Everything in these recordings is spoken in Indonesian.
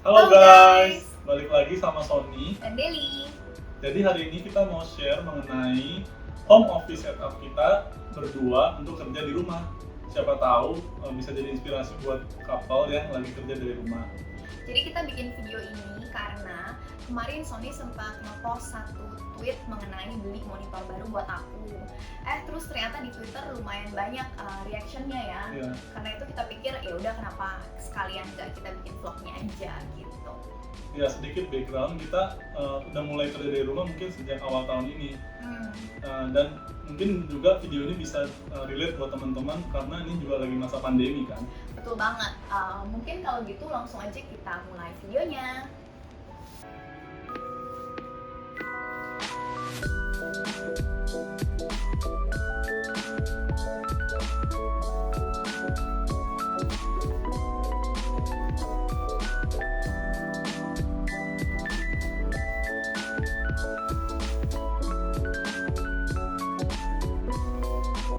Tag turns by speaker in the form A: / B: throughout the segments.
A: Halo guys, balik lagi sama Sony
B: dan Deli.
A: Jadi hari ini kita mau share mengenai home office setup kita berdua untuk kerja di rumah. Siapa tahu bisa jadi inspirasi buat couple yang lagi kerja dari rumah.
B: Jadi kita bikin video ini karena kemarin Sony sempat nge-post satu tweet mengenai beli monitor baru buat aku. Terus ternyata di Twitter lumayan banyak reactionnya ya.
A: Iya.
B: Karena itu kita pikir ya udah kenapa sekalian nggak kita bikin vlognya aja gitu.
A: Ya sedikit background, kita udah mulai kerja dari rumah mungkin sejak awal tahun ini. Dan mungkin juga video ini bisa relate buat teman-teman karena ini juga lagi masa pandemi kan.
B: Betul banget. Mungkin kalau gitu langsung aja kita mulai videonya.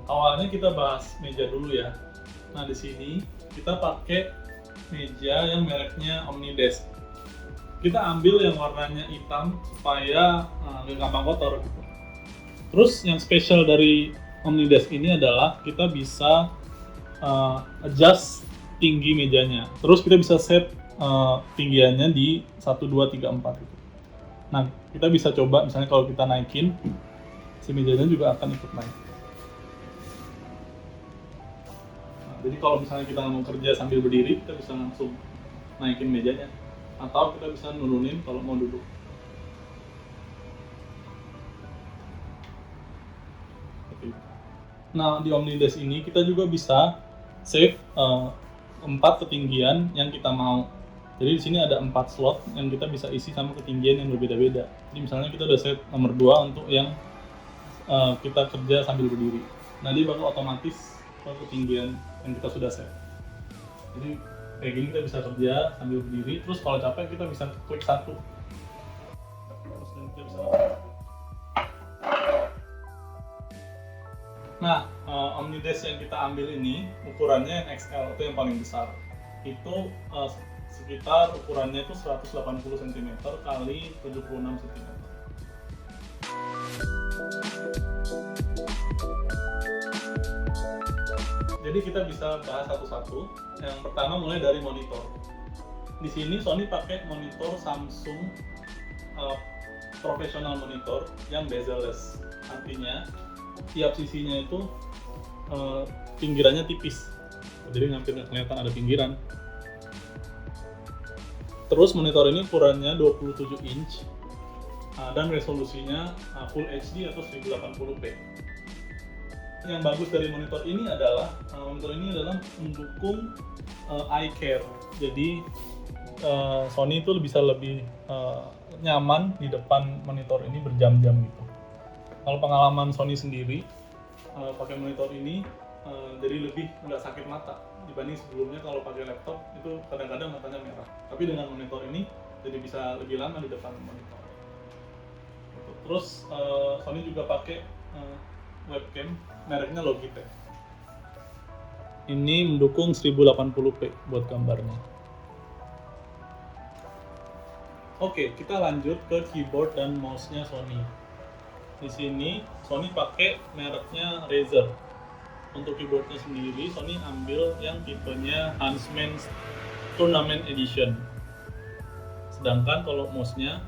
A: Awalnya kita bahas meja dulu ya. Nah di sini kita pakai meja yang mereknya Omnidesk. Kita ambil yang warnanya hitam supaya nggak gampang kotor gitu. Terus yang spesial dari Omnidesk ini adalah kita bisa adjust tinggi mejanya. Terus kita bisa set tinggiannya di 1, 2, 3, 4 gitu. Nah kita bisa coba misalnya kalau kita naikin, si mejanya juga akan ikut naik. Jadi kalau misalnya kita mau kerja sambil berdiri, kita bisa langsung naikin mejanya. Atau kita bisa nurunin kalau mau duduk. Nah, di Omnidesk ini kita juga bisa save 4 ketinggian yang kita mau. Jadi di sini ada 4 slot yang kita bisa isi sama ketinggian yang berbeda-beda. Jadi misalnya kita udah set nomor 2 untuk yang kita kerja sambil berdiri. Nah, dia bakal otomatis ketinggian yang kita sudah set. Jadi kayak gini kita bisa kerja sambil berdiri, terus kalau capek kita bisa klik 1. Terus kita bisa. Nah, Omnidesk yang kita ambil ini ukurannya yang XL, itu yang paling besar. Itu sekitar ukurannya itu 180 cm kali 76 cm. Jadi kita bisa bahas satu-satu. Yang pertama mulai dari monitor. Di sini Sony pakai monitor Samsung professional monitor yang bezel-less. Artinya tiap sisinya itu pinggirannya tipis. Jadi hampir nggak kelihatan ada pinggiran. Terus monitor ini ukurannya 27 inch dan resolusinya Full HD atau 1080p. Yang bagus dari monitor ini adalah mendukung eye care. Jadi Sony itu bisa lebih nyaman di depan monitor ini berjam-jam gitu. Kalau pengalaman Sony sendiri pakai monitor ini jadi lebih nggak sakit mata dibanding sebelumnya kalau pakai laptop itu kadang-kadang matanya merah. Tapi dengan monitor ini jadi bisa lebih lama di depan monitor. Terus Sony juga pakai webcam mereknya Logitech. Ini mendukung 1080p buat gambarnya. Oke, kita lanjut ke keyboard dan mouse-nya Sony. Di sini Sony pakai mereknya Razer. Untuk keyboardnya sendiri Sony ambil yang tipenya Huntsman Tournament Edition. Sedangkan kalau mouse-nya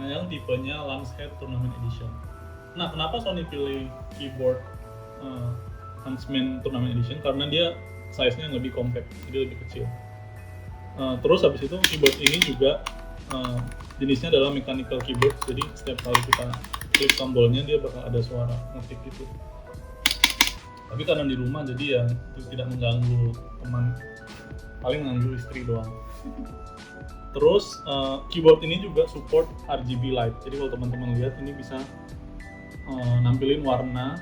A: yang tipenya Lancehead Tournament Edition. Nah, kenapa Sony pilih keyboard Huntsman Tournament Edition? Karena dia size-nya lebih compact, jadi lebih kecil. Terus habis itu keyboard ini juga jenisnya adalah mechanical keyboard, jadi setiap kali kita klik tombolnya dia bakal ada suara ngetik gitu. Tapi karena di rumah jadi ya itu tidak mengganggu teman, paling mengganggu istri doang. Terus keyboard ini juga support RGB light, jadi kalau teman-teman lihat ini bisa nampilin warna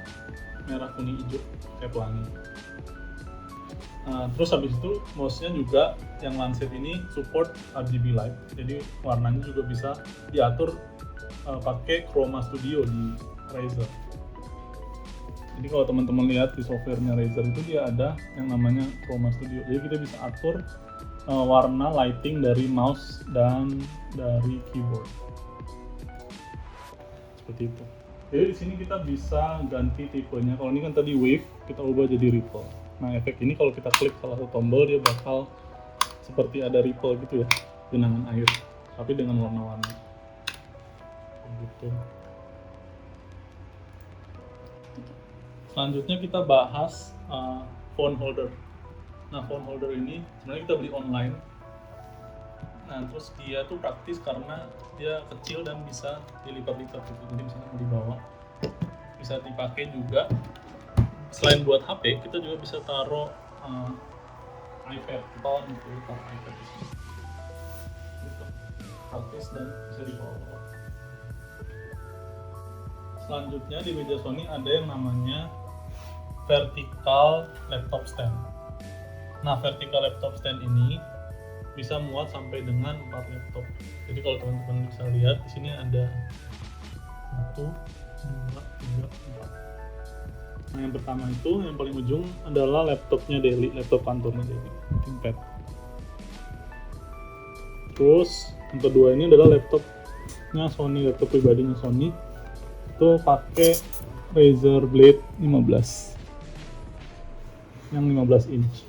A: merah, kuning, hijau kayak pelangi. Terus habis itu mouse-nya juga yang Lancet ini support RGB light, jadi warnanya juga bisa diatur pakai Chroma Studio di Razer. Jadi kalau teman-teman lihat di softwarenya Razer itu dia ada yang namanya Chroma Studio, jadi kita bisa atur warna lighting dari mouse dan dari keyboard. Seperti itu. Jadi di sini kita bisa ganti tipenya. Kalau ini kan tadi wave, kita ubah jadi ripple. Nah, efek ini kalau kita klik salah satu tombol, dia bakal seperti ada ripple gitu ya, genangan air, tapi dengan warna-warni. Gitu. Selanjutnya kita bahas phone holder. Nah, phone holder ini sebenarnya kita beli online. Nah, terus dia tuh praktis karena dia kecil dan bisa dilipat-lipat gitu. Jadi misalnya mau dibawa, bisa dipakai juga. Selain buat HP, kita juga bisa taruh iPad, phone gitu, taruh iPad di sini. Gitu. Praktis dan bisa dibawa. Selanjutnya di meja Sony ada yang namanya vertical laptop stand. Nah, vertical laptop stand ini bisa muat sampai dengan 4 laptop. Jadi kalau teman-teman bisa lihat di sini ada 1, 2, 3, 4. Nah, yang pertama itu yang paling ujung adalah laptopnya Deli, laptop kantornya Deli, ThinkPad. Terus yang kedua ini adalah laptopnya Sony, laptop pribadinya Sony. Itu pakai Razer Blade 15 yang 15 inch.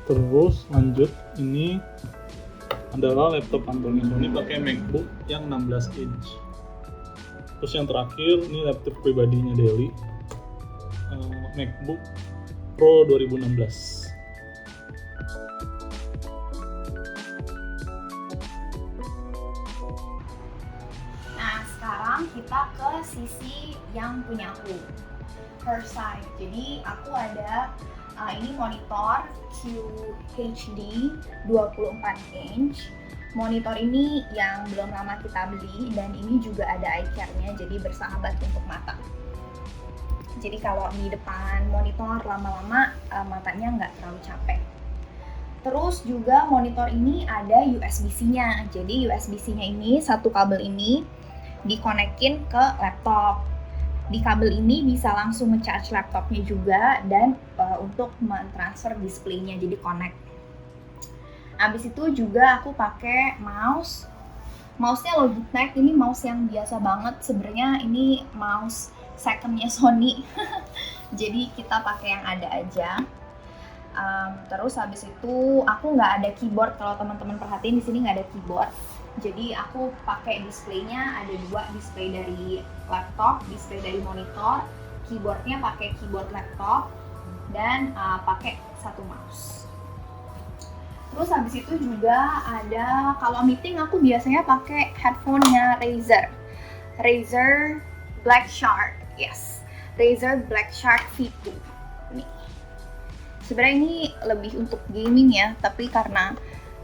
A: Terus lanjut, ini adalah laptop kantornya Sony pakai MacBook yang 16 inch. Terus yang terakhir ini laptop pribadinya Deli, MacBook Pro 2016.
B: Nah, sekarang kita ke sisi yang punya aku, her side. Jadi aku ada ini monitor QHD 24 inch. Monitor ini yang belum lama kita beli dan ini juga ada eye care-nya, jadi bersahabat untuk mata. Jadi kalau di depan monitor lama-lama matanya nggak terlalu capek. Terus juga monitor ini ada USB-C-nya. Jadi USB-C-nya ini satu kabel ini dikonekin ke laptop. Di kabel ini bisa langsung nge-charge laptopnya juga dan untuk mentransfer displaynya, jadi connect. Habis itu juga aku pakai mouse. Mouse-nya Logitech, ini mouse yang biasa banget. Sebenarnya ini mouse second-nya Sony. Jadi kita pakai yang ada aja. Terus habis itu aku nggak ada keyboard. Kalau teman-teman perhatiin di sini nggak ada keyboard. Jadi aku pakai displaynya ada 2, display dari laptop, display dari monitor, keyboardnya pakai keyboard laptop, dan pakai satu mouse. Terus habis itu juga ada, kalau meeting aku biasanya pakai headphone-nya Razer Black Shark, yes, Razer Black Shark V2. Nih. Sebenarnya ini lebih untuk gaming ya, tapi karena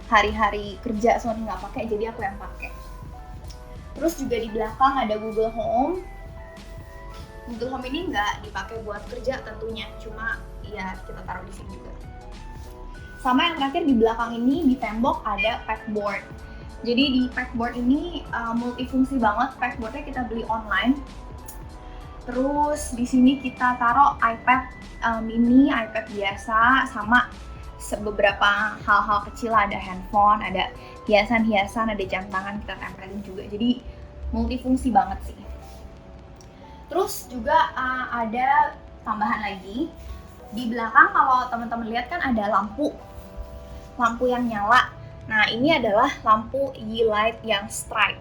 B: hari-hari kerja Sony nggak pakai, jadi aku yang pakai. Terus juga di belakang ada Google Home. Google Home ini nggak dipakai buat kerja tentunya, cuma ya kita taruh di sini juga. Sama yang terakhir di belakang ini di tembok ada packboard. Jadi di packboard ini multifungsi banget. Packboardnya kita beli online. Terus di sini kita taruh iPad mini, iPad biasa, sama beberapa hal-hal kecil, ada handphone, ada hiasan-hiasan, ada jam tangan kita tempelin juga. Jadi multifungsi banget sih. Terus juga ada tambahan lagi. Di belakang kalau teman-teman lihat kan ada lampu yang nyala. Nah, ini adalah lampu Yeelight yang stripe.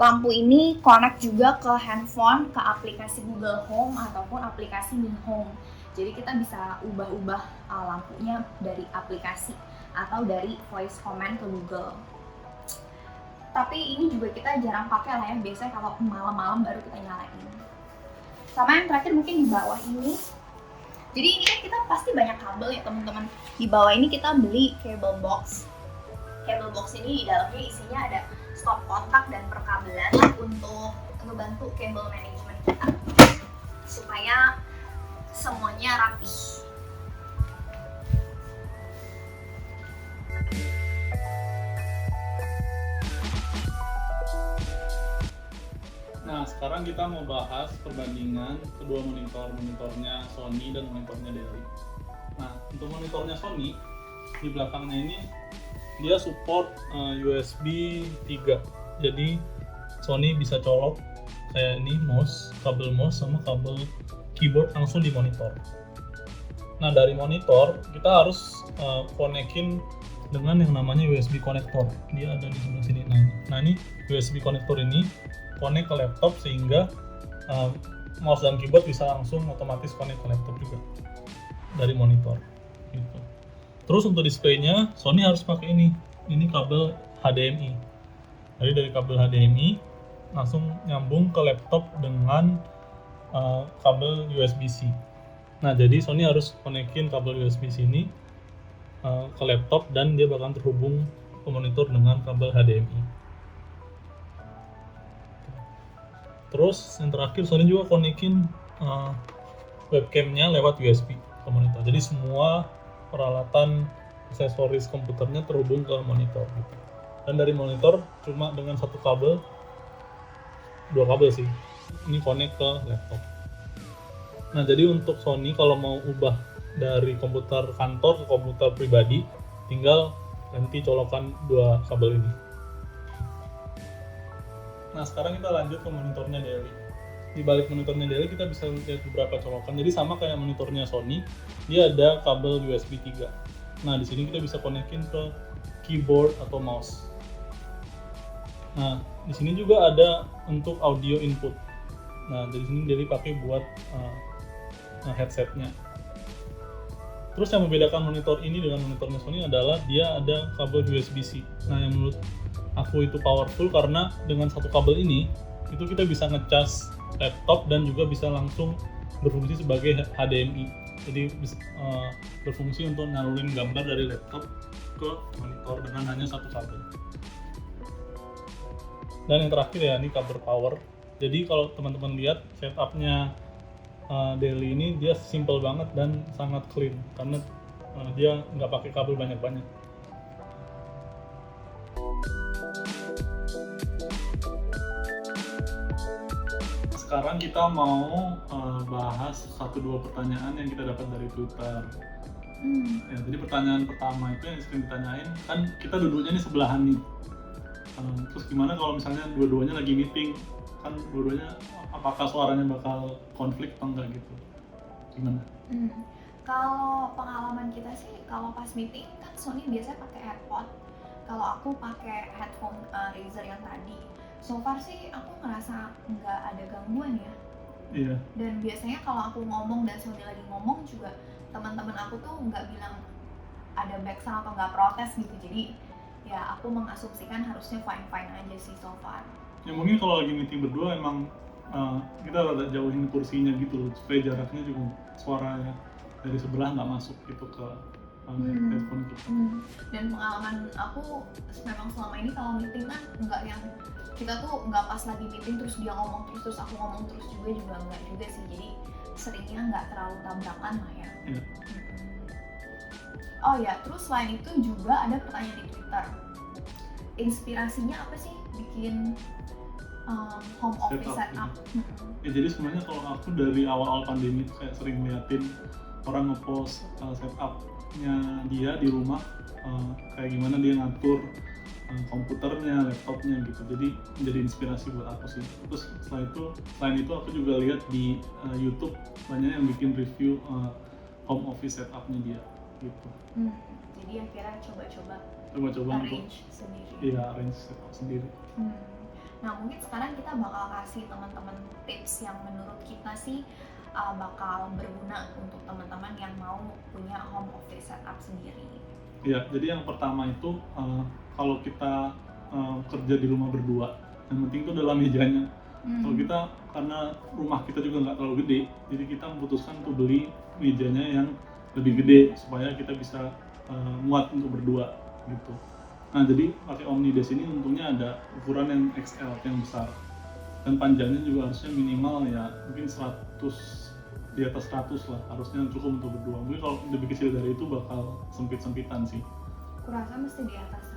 B: Lampu ini connect juga ke handphone, ke aplikasi Google Home ataupun aplikasi Mi Home. Jadi kita bisa ubah-ubah lampunya dari aplikasi atau dari voice command ke Google. Tapi ini juga kita jarang pakai lah ya, biasanya kalau malam-malam baru kita nyalain. Sama yang terakhir mungkin di bawah ini. Jadi ini kan kita pasti banyak kabel ya teman-teman. Di bawah ini kita beli cable box. Cable box ini di dalamnya isinya ada stop kontak dan perkabelan untuk ngebantu cable management kita supaya semuanya rapi.
A: Nah, sekarang kita mau bahas perbandingan kedua monitornya Sony dan monitornya Deli. Nah, untuk monitornya Sony di belakangnya ini dia support USB 3. Jadi Sony bisa colok kayak ini kabel mouse sama kabel keyboard langsung di monitor. Nah, dari monitor kita harus konekin dengan yang namanya USB connector. Dia ada di sebelah sini. Nah, ini USB connector ini connect ke laptop sehingga mouse dan keyboard bisa langsung otomatis connect ke laptop juga dari monitor. Gitu. Terus untuk displaynya Sony harus pakai ini kabel HDMI. Jadi dari kabel HDMI langsung nyambung ke laptop dengan kabel USB-C. Nah, jadi Sony harus konekin kabel USB-C ini ke laptop dan dia bakalan terhubung ke monitor dengan kabel HDMI. Terus yang terakhir Sony juga konekin webcamnya lewat USB ke monitor. Jadi semua peralatan aksesoris komputernya terhubung ke monitor gitu. Dan dari monitor cuma dengan dua kabel sih, ini connect ke laptop. Nah, jadi untuk Sony kalau mau ubah dari komputer kantor ke komputer pribadi, tinggal ganti colokan dua kabel ini. Nah, sekarang kita lanjut ke monitornya Deli. Di balik monitornya Deli kita bisa lihat beberapa colokan. Jadi sama kayak monitornya Sony, dia ada kabel USB 3. Nah, di sini kita bisa konekin ke keyboard atau mouse. Nah, di sini juga ada untuk audio input. Nah, dari sini Deli pakai buat headsetnya. Terus yang membedakan monitor ini dengan monitornya Sony adalah dia ada kabel USB-C. Nah, yang menurut aku itu powerful karena dengan satu kabel ini itu kita bisa ngecas laptop dan juga bisa langsung berfungsi sebagai HDMI. Jadi berfungsi untuk nyalurin gambar dari laptop ke monitor dengan hanya satu kabel. Dan yang terakhir ya, ini kabel power. Jadi kalau teman-teman lihat setupnya Deli ini dia simple banget dan sangat clean karena dia nggak pakai kabel banyak-banyak. Sekarang kita mau bahas 1-2 pertanyaan yang kita dapat dari Twitter. Ya, jadi pertanyaan pertama itu yang sering ditanyain, kan kita duduknya nih sebelahan nih. Terus gimana kalau misalnya dua-duanya lagi meeting, kan dua-duanya apakah suaranya bakal konflik atau enggak gitu? Gimana?
B: Kalau pengalaman kita sih, kalau pas meeting kan Sony biasanya pakai AirPod. Kalau aku pakai headphone Razer yang tadi. So far sih aku ngerasa nggak ada gangguan ya.
A: Iya.
B: Dan biasanya kalau aku ngomong dan Sony lagi ngomong juga teman-teman aku tuh nggak bilang ada backsound atau nggak protes gitu. Jadi ya aku mengasumsikan harusnya fine-fine aja sih so far.
A: Ya mungkin kalau lagi meeting berdua emang kita rada jauhin kursinya gitu loh, supaya jaraknya juga suaranya dari sebelah nggak masuk gitu ke headphone kita.
B: Dan pengalaman aku memang selama ini kalau meeting kan nggak yang kita tuh nggak pas lagi meeting terus dia ngomong terus aku ngomong terus juga nggak juga sih. Jadi seringnya nggak terlalu tabrakan lah ya.
A: Iya.
B: Oh ya, terus selain itu juga ada pertanyaan di Twitter. Inspirasinya apa sih bikin home office setup?
A: Ya jadi sebenarnya kalau aku dari awal-awal pandemi tuh kayak sering ngeliatin orang ngepost setupnya dia di rumah, kayak gimana dia ngatur komputernya, laptopnya gitu. Jadi menjadi inspirasi buat aku sih. Terus selain itu aku juga lihat di YouTube banyak yang bikin review home office setupnya dia gitu.
B: Jadi akhirnya coba-coba
A: arrange
B: sendiri.
A: Iya, arrange setup sendiri.
B: Nah, mungkin sekarang kita bakal kasih teman-teman tips yang menurut kita sih bakal berguna untuk teman-teman yang mau punya home office setup sendiri.
A: Iya, jadi yang pertama itu kalau kita kerja di rumah berdua, yang penting itu adalah mejanya. Kalau kita, karena rumah kita juga nggak terlalu gede, jadi kita memutuskan untuk beli mejanya yang lebih gede supaya kita bisa muat untuk berdua gitu. Nah, jadi pakai Omnidesk ini untungnya ada ukuran yang XL, yang besar, dan panjangnya juga harusnya minimal ya mungkin 100, di atas 100 lah, harusnya cukup untuk berdua. Mungkin kalau lebih kecil dari itu bakal sempit-sempitan sih.
B: Kurasa mesti di atas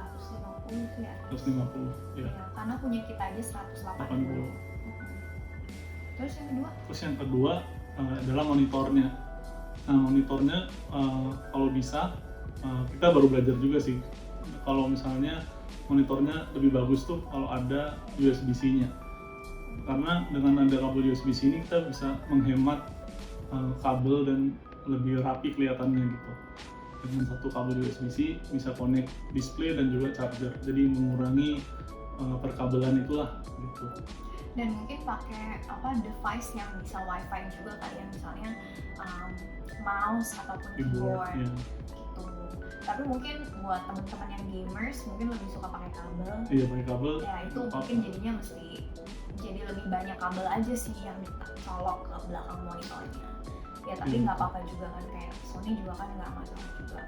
B: 150 sih ya.
A: 150, ya.
B: Karena punya kita aja 180. Terus yang kedua?
A: Adalah monitornya. Nah, monitornya kalau bisa kita baru belajar juga sih. Kalau misalnya monitornya lebih bagus tuh kalau ada USB-C-nya. Karena dengan ada kabel USB-C ini kita bisa menghemat kabel dan lebih rapi kelihatannya gitu. Dengan satu kabel USB-C bisa connect display dan juga charger. Jadi mengurangi perkabelan itulah gitu.
B: Dan mungkin pakai device yang bisa wifi juga kali ya, misalnya mouse ataupun keyboard
A: Ya.
B: gitu. Tapi mungkin buat teman-teman yang gamers mungkin lebih suka pakai kabel.
A: Iya, pakai kabel.
B: Ya itu mungkin jadinya mesti jadi lebih banyak kabel aja sih yang dicolok ke belakang monitornya. Ya tapi nggak apa-apa juga kan, kayak Sony juga kan nggak masalah juga.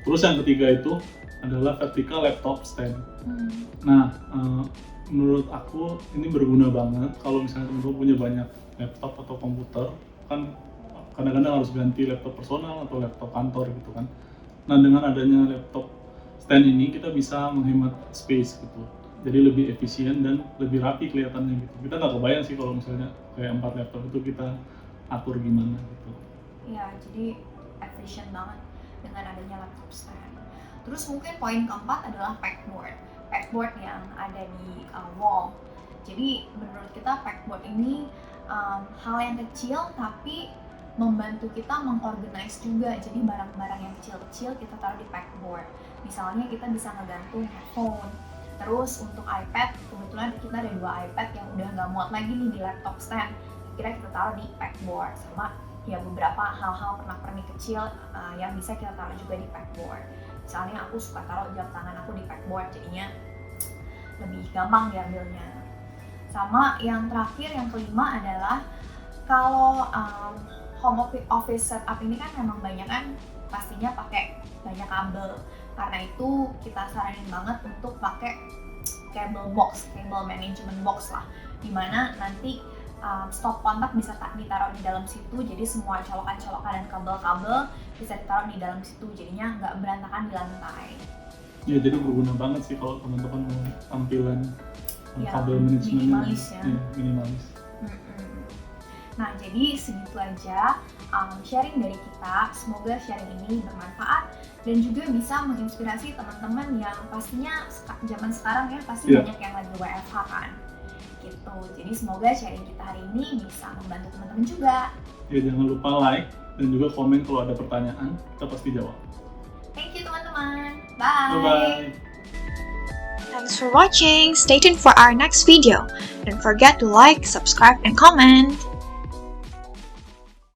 A: Terus yang ketiga itu adalah vertical laptop stand. Nah, menurut aku ini berguna banget kalau misalnya teman-teman punya banyak laptop atau komputer, kan kadang-kadang harus ganti laptop personal atau laptop kantor gitu kan. Nah, dengan adanya laptop stand ini kita bisa menghemat space gitu. Jadi lebih efisien dan lebih rapi kelihatannya gitu. Kita nggak kebayang sih kalau misalnya kayak 4 laptop itu kita atur gimana gitu.
B: Iya, jadi efisien banget dengan adanya laptop stand. Terus mungkin poin keempat adalah pegboard yang ada di wall. Jadi menurut kita pegboard ini hal yang kecil tapi membantu kita mengorganize juga. Jadi barang-barang yang kecil-kecil kita taruh di pegboard. Misalnya kita bisa ngegantung headphone. Terus untuk iPad, kebetulan kita ada 2 iPad yang udah nggak muat lagi nih di laptop stand. Kira kita taruh di pegboard, sama ya beberapa hal-hal pernak-pernik kecil yang bisa kita taruh juga di pegboard. Misalnya aku suka taruh jam tangan aku di pegboard, jadinya lebih gampang diambilnya. Sama yang terakhir, yang kelima adalah kalau home office setup ini kan memang banyak kan pastinya pakai banyak kabel. Karena itu kita saranin banget untuk pakai cable management box lah, dimana nanti stop kontak bisa ditaruh di dalam situ, jadi semua colokan-colokan dan kabel-kabel bisa ditaruh di dalam situ, jadinya nggak berantakan di lantai.
A: Ya, jadi berguna banget sih kalau teman-teman mau tampilan kabel manajemennya
B: minimalis ya.
A: Minimalis.
B: Nah, jadi segitu aja sharing dari kita. Semoga sharing ini bermanfaat dan juga bisa menginspirasi teman-teman yang pastinya zaman sekarang ya pasti banyak yang lagi WFH kan. Gitu. Jadi semoga sharing kita hari ini bisa membantu teman-teman juga.
A: Ya, jangan lupa like dan juga komen kalau ada pertanyaan, kita pasti jawab.
B: Thank you teman-teman. Bye.
A: Bye-bye.
C: Thanks for watching. Stay tuned for our next video. Don't forget to like, subscribe, and comment.